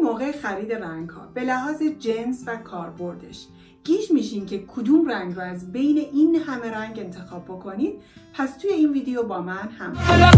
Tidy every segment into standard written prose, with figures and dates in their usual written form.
موقع خرید رنگ ها به لحاظ جنس و کاربردش گیج میشین که کدوم رنگ رو از بین این همه رنگ انتخاب بکنید؟ پس توی این ویدیو با من همراه.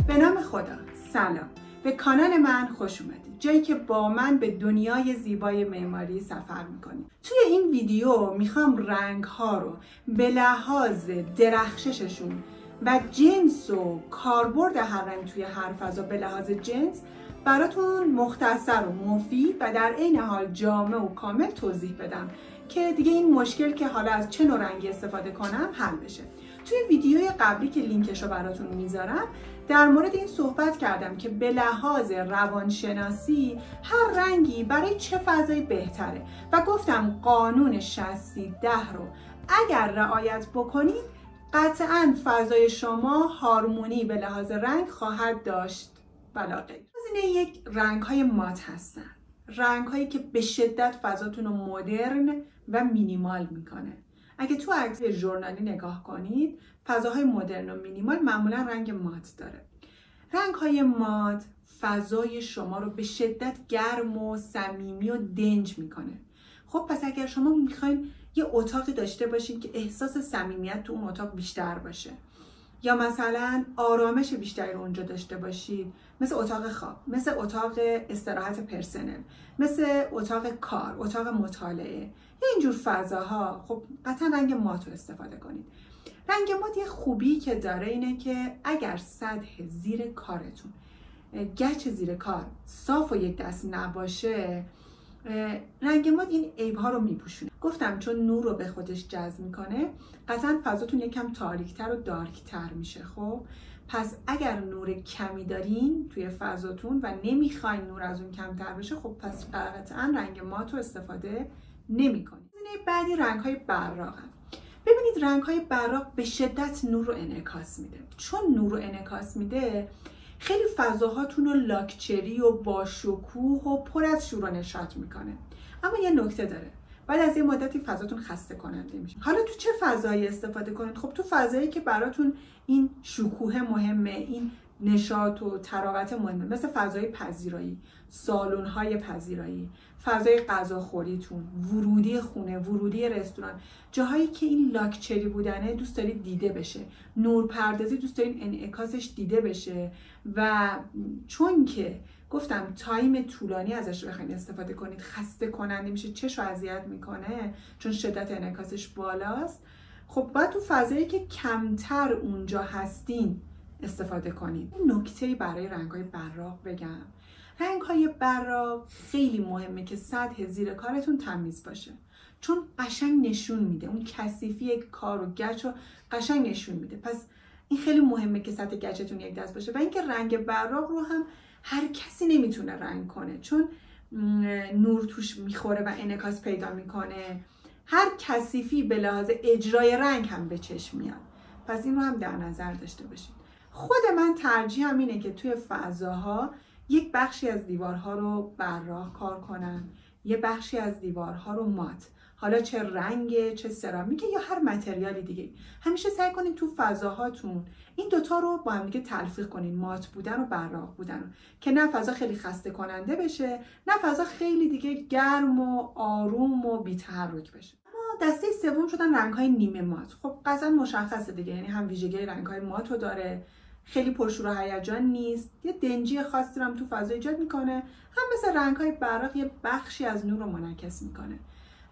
به نام خدا، سلام. به کانال من خوش اومدید. جایی که با من به دنیای زیبای معماری سفر میکنید. توی این ویدیو میخوام رنگ ها رو به لحاظ درخشششون و جنس و کاربرد هر رنگ توی هر فضا به لحاظ جنس براتون مختصر و مفید و در عین حال جامع و کامل توضیح بدم که دیگه این مشکل که حالا از چه نوع رنگی استفاده کنم حل بشه. توی ویدیوی قبلی که لینکش رو براتون میذارم در مورد این صحبت کردم که به لحاظ روانشناسی هر رنگی برای چه فضایی بهتره و گفتم قانون 60-10 رو اگر رعایت بکنید قطعاً فضای شما هارمونی به لحاظ رنگ خواهد داشت ولا غیر. این یک رنگ‌های مات هستن، رنگ‌هایی که به شدت فضاتون رو مدرن و مینیمال میکنه. اگه تو عکس ژورنالی نگاه کنید فضاهای مدرن و مینیمال معمولا رنگ مات داره. رنگ‌های مات فضای شما رو به شدت گرم و صمیمی و دنج میکنه. خب پس اگر شما میخواین یه اتاقی داشته باشید که احساس صمیمیت تو اون اتاق بیشتر باشه یا مثلا آرامش بیشتری رو اونجا داشته باشید، مثل اتاق خواب، مثل اتاق استراحت پرسنل، مثل اتاق کار، اتاق مطالعه یا اینجور فضاها، خب قطعا رنگ مات رو استفاده کنید. رنگ مات یه خوبی که داره اینه که اگر سطح زیر کارتون، گچ زیر کار صاف و یک دست نباشه، رنگ مات این عیب‌ها رو میپوشونه. گفتم چون نور رو به خودش جذب میکنه قطعا فضاتون یکم تاریک‌تر و دارک‌تر میشه. خب پس اگر نور کمی دارین توی فضاتون و نمیخواین نور از اون کمتر بشه، خب پس قطعا رنگ مات رو استفاده نمی‌کنید. بعدی رنگ‌های براقن. ببینید رنگ‌های براق به شدت نور رو انعکاس میده. چون نور رو انعکاس میده خیلی فضاهاتون رو لاکچری و باشکوه و پر از شور و نشاط میکنه. اما یه نکته داره، بعد از یه مدتی فضاتون خسته کننده میشه. حالا تو چه فضایی استفاده کنید؟ خب تو فضایی که براتون این شکوه مهمه، این نشاط و تراوت مهمه، مثل فضای پذیرایی، سالن‌های پذیرایی، فضای غذاخوریتون، ورودی خونه، ورودی رستوران، جاهایی که این لاکچری بودنه دوست دارید دیده بشه، نورپردازی دوست دارید انعکاسش دیده بشه و چون که گفتم تایم طولانی ازش بخواید استفاده کنید خسته کننده میشه، چشم رو اذیت میکنه چون شدت انعکاسش بالاست. خب باید تو فضایی که کمتر اونجا هستین استفاده کنید. نکته‌ای برای رنگ‌های براق بگم. رنگ‌های براق خیلی مهمه که سطح زیر کارتون تمیز باشه، چون قشنگ نشون میده اون کثیفی کار و گچ رو قشنگ نشون میده. پس این خیلی مهمه که سطح گچتون یک دست باشه و اینکه رنگ براق رو هم هر کسی نمیتونه رنگ کنه، چون نور توش میخوره و انعکاس پیدا میکنه. هر کثیفی به لحاظ اجرای رنگ هم به چشم میاد. پس این رو هم در نظر داشته باشید. خود من ترجیحم اینه که توی فضاها یک بخشی از دیوارها رو براق کار کنم، یه بخشی از دیوارها رو مات، حالا چه رنگ، چه سرامیک یا هر متریالی دیگه. همیشه سعی کنید تو فضاهاتون این دوتا رو با هم دیگه تلفیق کنید، مات بودن و براق بودن، که نه فضا خیلی خسته کننده بشه، نه فضا خیلی دیگه گرم و آروم و بی‌تحرک بشه. اما دسته سوم شدن رنگ‌های نیمه مات. خب قطعا مشخصه دیگه، یعنی هم ویژگی رنگ‌های مات رو داره، خیلی پرشور و هیجان نیست، یه دنجی خاصی رو هم تو فضا ایجاد میکنه، هم مثل رنگ‌های براق یه بخشی از نور رو منعکس میکنه.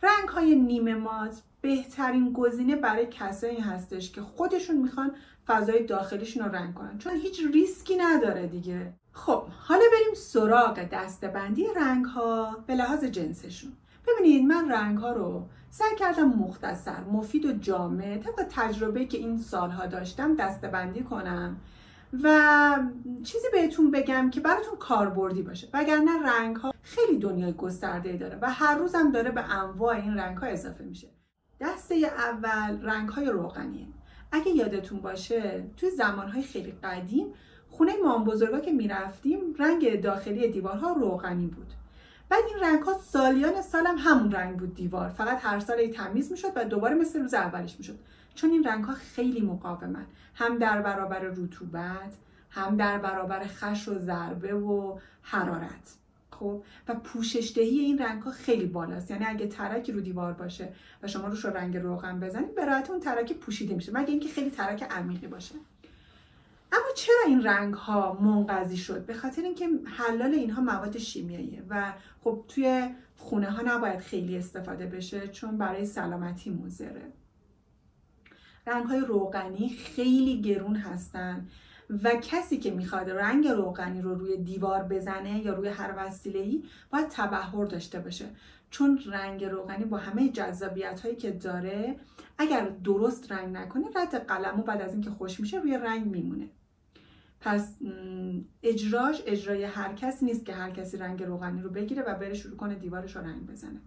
رنگ‌های نیمه مات بهترین گزینه برای کسایی هستش که خودشون میخوان فضای داخلیشون رو رنگ کنن، چون هیچ ریسکی نداره دیگه. خب حالا بریم سراغ دسته‌بندی رنگ‌ها به لحاظ جنسشون. ببینید من رنگ‌ها رو سعی کردم مختصر، مفید و جامع طبق تجربه‌ای که این سالها داشتم دسته‌بندی کنم و چیزی بهتون بگم که براتون کاربردی باشه، وگرنه رنگ‌ها خیلی دنیای گسترده‌ای داره و هر روزم داره به انواع این رنگ‌ها اضافه میشه. دسته اول رنگ‌های روغنیه. اگه یادتون باشه توی زمان‌های خیلی قدیم خونه مام بزرگا که میرفتیم رنگ داخلی دیوارها روغنی بود. بعد این رنگ‌ها سالیان سالم همون رنگ بود دیوار، فقط هر سال تمیز میشد و دوباره مثل روز اولش میشد، چون این رنگ‌ها خیلی مقاومن، هم در برابر رطوبت، هم در برابر خش و ضربه و حرارت. خب و پوششدهی این رنگ ها خیلی بالاست، یعنی اگه ترکی رو دیوار باشه و شما روش رنگ روغن بزنید به راحتی اون ترک پوشیده میشه، مگه اینکه خیلی ترک عمیقی باشه. اما چرا این رنگ ها منقضی شد؟ به خاطر اینکه حلال اینها مواد شیمیاییه و خب توی خونه ها نباید خیلی استفاده بشه چون برای سلامتی مضره. رنگ های روغنی خیلی گرون هستن و کسی که میخواد رنگ روغنی رو روی دیوار بزنه یا روی هر وسیله‌ای باید تبحر داشته باشه، چون رنگ روغنی با همه جذابیت هایی که داره اگر درست رنگ نکنه رد قلمو بعد از اینکه خوش میشه روی رنگ میمونه. پس اجرای هر کس نیست که هر کسی رنگ روغنی رو بگیره و بره شروع کنه دیوارش رو رنگ بزنه.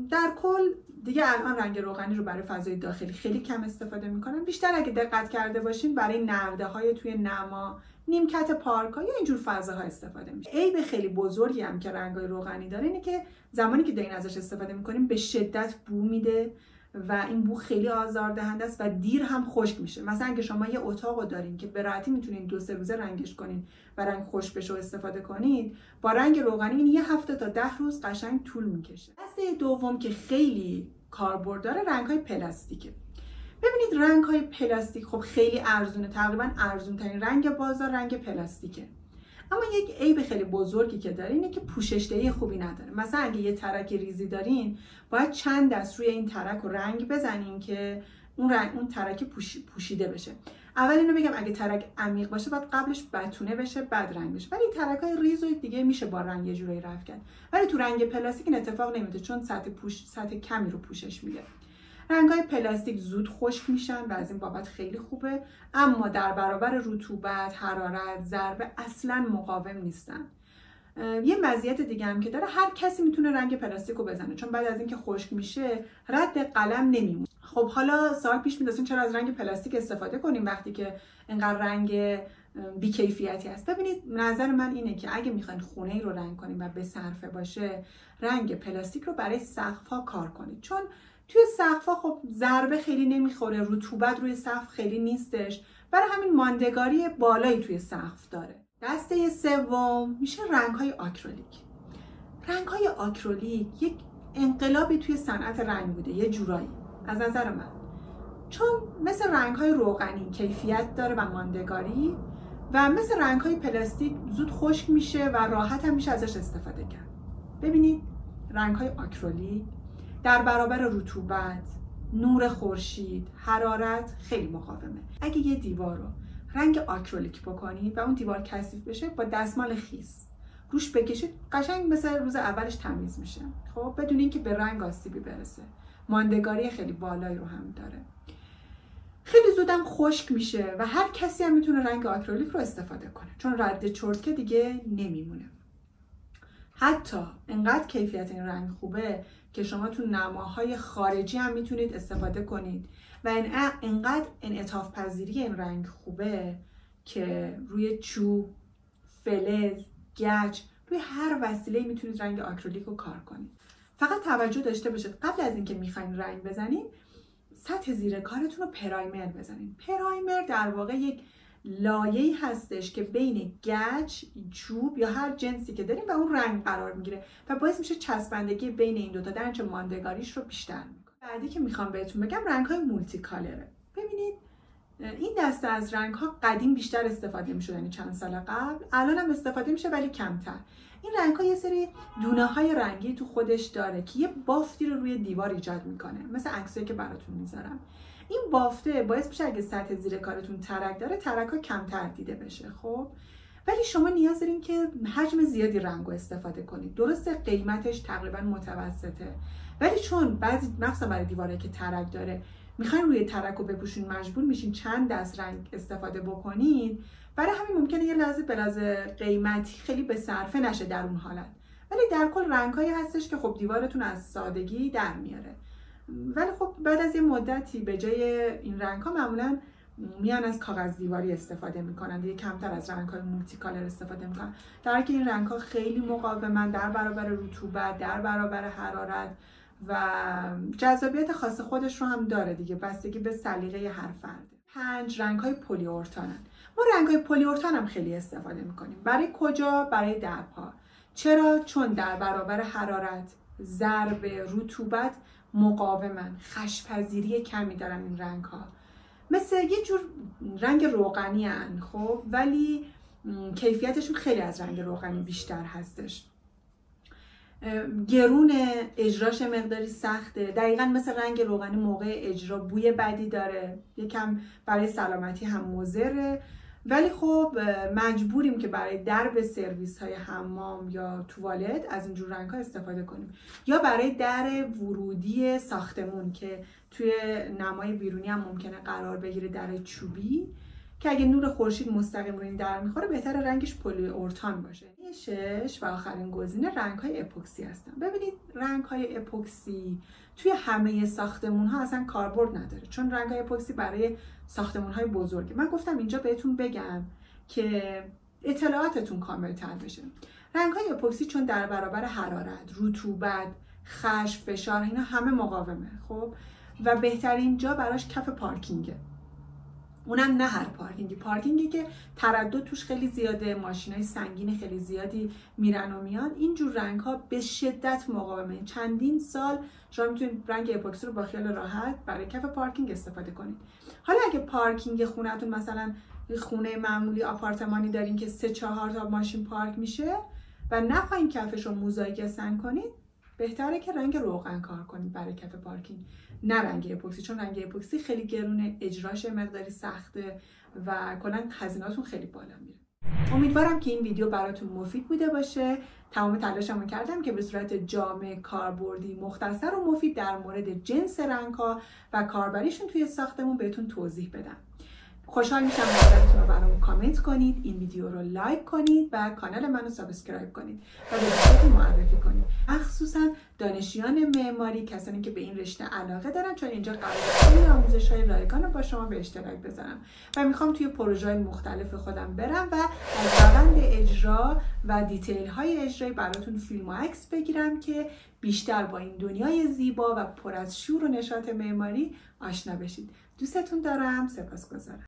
در کل دیگه الان رنگ روغنی رو برای فضای داخلی خیلی کم استفاده میکنن. بیشتر اگه دقت کرده باشین برای نرده های توی نما، نیمکت پارک ها یا اینجور فضاها استفاده میشه. عیب خیلی بزرگی هم که رنگای روغنی داره اینه که زمانی که دارین ازش استفاده میکنین به شدت بو میده و این بو خیلی آزاردهنده است و دیر هم خشک میشه. مثلا اگه شما یه اتاقو دارین که به راحتی میتونین 2-3 روزه رنگش کنین و رنگ خشک بشه و استفاده کنید، با رنگ روغنی این 1 هفته تا 10 روز قشنگ طول میکشه. دسته دوم که خیلی کاربرد داره رنگ‌های پلاستیکه. ببینید رنگ‌های پلاستیک خب خیلی ارزونه، تقریبا ارزون‌ترین رنگ بازار رنگ پلاستیکه. اما یک عیب خیلی بزرگی که داره اینه که پوششدهی خوبی نداره. مثلا اگه یه ترک ریزی دارین باید چند دست روی این ترک رو رنگ بزنین که اون ترک پوشیده بشه. اول اینو بگم اگه ترک عمیق باشه باید قبلش بتونه بشه بعد رنگ بشه، ولی ترک‌های ریز و دیگه میشه با رنگ یه جوری رفع کرد. ولی تو رنگ پلاستیک این اتفاق نمیفته چون سطح کمی رو پوشش میده. رنگ‌های پلاستیک زود خشک میشن و از این بابت خیلی خوبه، اما در برابر رطوبت، حرارت، ضربه اصلاً مقاوم نیستن. یه مزیت دیگه هم که داره هر کسی میتونه رنگ پلاستیک رو بزنه چون بعد از اینکه خشک میشه رد قلم نمیمونه. خب حالا سوال پیش میاد چرا از رنگ پلاستیک استفاده کنیم وقتی که اینقدر رنگ بی‌کیفیتی هست؟ ببینید نظر من اینه که اگه میخواین خونه ای رو رنگ کنیم و به صرفه باشه رنگ پلاستیک رو برای سقف‌ها کار کنید، چون توی سقف‌ها خب ضربه خیلی نمیخوره، رطوبت روی سقف خیلی نیستش، برای همین ماندگاری بالایی توی سقف داره. دسته سوم میشه رنگ‌های آکریلیک. رنگ‌های آکریلیک یک انقلابی توی صنعت رنگ بوده یه جورایی از نظر من، چون مثل رنگ‌های روغنی کیفیت داره و ماندگاری و مثل رنگ‌های پلاستیک زود خشک میشه و راحت هم میشه ازش استفاده کرد. ببینید رنگ‌های آکریلیک در برابر رطوبت، نور خورشید، حرارت خیلی مقاومه. اگه یه دیوار رو رنگ آکریلیک بکنید و اون دیوار کثیف بشه با دستمال خیس روش بکشید قشنگ مثل روز اولش تمیز میشه، خب بدون اینکه به رنگ آسیبی برسه. ماندگاری خیلی بالایی رو هم داره. خیلی زودم خشک میشه و هر کسی هم میتونه رنگ آکریلیک رو استفاده کنه چون رد چرتکه دیگه نمیمونه. حتی انقدر کیفیت این رنگ خوبه که شما تو نماهای خارجی هم میتونید استفاده کنید و انقدر انعطاف پذیری این رنگ خوبه که روی چوب، فلز، گچ، روی هر وسیله میتونید رنگ آکریلیک رو کار کنید. فقط توجه داشته باشید قبل از اینکه میخواین رنگ بزنید سطح زیر کارتون رو پرایمر بزنید. پرایمر در واقع یک لایه‌ای هستش که بین گچ، چوب یا هر جنسی که داریم و اون رنگ قرار میگیره و باعث میشه چسبندگی بین این دوتا در نتیجه ماندگاریش رو بیشتر میکنه. بعدی که میخوام بهتون بگم رنگ‌های مولتی کالره. ببینید این دسته از رنگ‌ها قدیم بیشتر استفاده میشد، یعنی چند سال قبل، الان هم استفاده میشه ولی کمتر. این رنگ‌ها یه سری دونه‌های رنگی تو خودش داره که یه بافتی رو روی دیوار ایجاد میکنه، مثل عکسایی که براتون میذارم. این بافته باعث میشه اگه سطح زیر کارتون ترک داره ترک‌ها کمتر دیده بشه. خب ولی شما نیاز دارین که حجم زیادی رنگو استفاده کنید. درسته قیمتش تقریبا متوسطه، ولی چون بعضی مخصوصا برای دیواره که ترک داره میخواین روی ترک رو بپوشین مجبور میشین چند دست رنگ استفاده بکنید، برای همین ممکنه یه لحظه به لحاظ قیمتی خیلی به صرفه نشه در اون حالت، ولی در کل رنگ‌هایی هستش که خب دیوارتون از سادگی در میاره. ولی خب بعد از یه مدتی به جای این رنگ‌ها معمولاً میان از کاغذ دیواری استفاده میکنن دیگه، کمتر از رنگ‌های مولتی کالر استفاده میکنن، در حالی که این رنگ‌ها خیلی مقاومن در برابر رطوبت، در برابر حرارت و جذابیت خاص خودش رو هم داره دیگه، بستگی به سلیقه هر فرده. 5 رنگ‌های پلی اورتانن. ما رنگ‌های پلی اورتان هم خیلی استفاده می‌کنیم. برای کجا؟ برای درها. چرا؟ چون در برابر حرارت، ضرب، رطوبت مقاومن، خشپذیری کمی دارن این رنگ‌ها. مثل یه جور رنگ روغنی هن، خب، ولی کیفیتشون خیلی از رنگ روغنی بیشتر هستش. گرون، اجراش مقداری سخته، دقیقا مثل رنگ روغنی موقع اجرا بوی بدی داره، یکم برای سلامتی هم مضره، ولی خب مجبوریم که برای درب سرویس های حمام یا توالت از اینجور رنگ ها استفاده کنیم، یا برای در ورودی ساختمون که توی نمای بیرونی هم ممکنه قرار بگیره، در چوبی که اگه نور خورشید مستقیم روی این در میخوره بهتر رنگش پلی اورتان باشه. 6 و آخرین گزینه رنگ‌های اپوکسی هستن. ببینید رنگ‌های اپوکسی توی همه ساختمون‌ها اصلا کاربرد نداره، چون رنگ‌های اپوکسی برای ساختمان‌های بزرگه. من گفتم اینجا بهتون بگم که اطلاعاتتون کامل‌تر بشه. رنگ‌های اپوکسی چون در برابر حرارت، رطوبت، خشم، فشار، اینا همه مقاومه، خب، و بهترین جا براش کف پارکینگه. اونم نه هر پارکینگی که تردد توش خیلی زیاده، ماشینای سنگین خیلی زیادی میرن و میان. اینجور رنگ ها به شدت مقاومه. چندین سال شما میتونید رنگ اپوکسی رو با خیال راحت برای کف پارکینگ استفاده کنید. حالا اگه پارکینگ خونه‌تون مثلا خونه معمولی آپارتمانی دارین که 3-4 تا ماشین پارک میشه و نخواین کفش رو موزاییک سنگ کنید، بهتره که رنگ روغن کار کنید برای کف پارکینگ، نه رنگ اپوکسی، چون رنگ اپوکسی خیلی گرونه، اجراش مقداری سخته و کلا هزینه‌تون خیلی بالا میره. امیدوارم که این ویدیو براتون مفید بوده باشه. تمام تلاشمو کردم که به صورت جامع، کاربردی، مختصر و مفید در مورد جنس رنگ‌ها و کاربریشون توی ساختمون بهتون توضیح بدم. خوشحال میشم نظرتون رو برام کامنت کنید، این ویدیو رو لایک کنید و کانال منو سابسکرایب کنید و به دوستاتون معرفی کنید، مخصوصا دانشیان معماری، کسانی که به این رشته علاقه دارن، چون اینجا قراره خیلی آموزش‌های رایگان رو با شما به اشتراک بذارم و میخوام توی پروژه‌های مختلف خودم برم و از روند اجرا و دیتیل‌های اجرایی براتون فیلم و عکس بگیرم که بیشتر با این دنیای زیبا و پر از شور و نشاط معماری آشنا بشید. دوستتون دارم، سپاسگزارم.